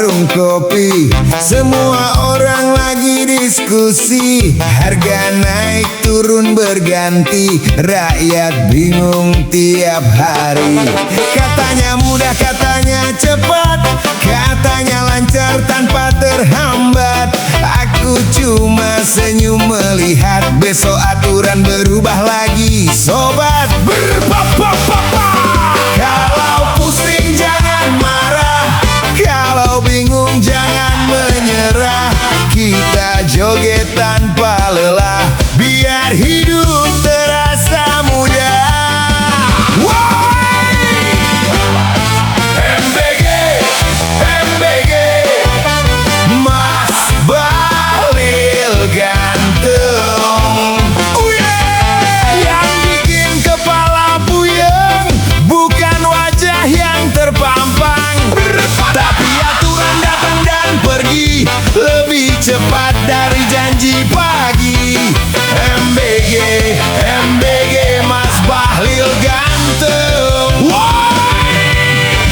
warung kopi, semua orang lagi diskusi. Harga naik turun berganti, rakyat bingung tiap hari. Katanya mudah, katanya cepat, katanya lancar tanpa terhambat. Aku cuma senyum melihat, besok aturan berubah lagi, sobat. Kalau pusing jangan marah, kalau bingung jangan menyerah. Kita joget tanpa lelah, biar hidup terasa mudah. MBG, MBG, Mas Bahlil ganteng. Yang bikin kepala puyeng bukan wajah yang terpampang, tapi aturan datang dan pergi lebih cepat dari janji pagi. MBG, MBG, Mas Bahlil ganteng.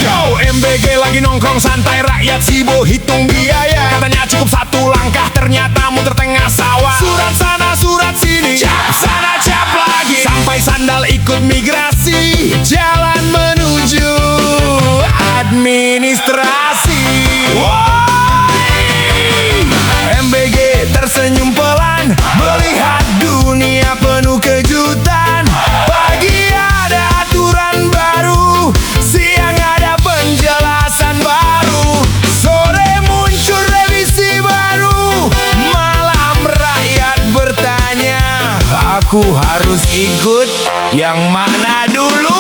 Yo, MBG lagi nongkrong santai, rakyat sibuk hitung biaya. Katanya cukup satu langkah, ternyata muter tengah sawah. Surat sana, surat sini, cap sana, cap lagi, sampai sandal ikut migrasi. Jalan menuju administrasi. MBG tersenyum pelan, melihat dunia penuh kejutan. Pagi ada aturan baru, siang ada penjelasan baru, sore muncul revisi baru, malam rakyat bertanya, aku harus ikut yang mana dulu?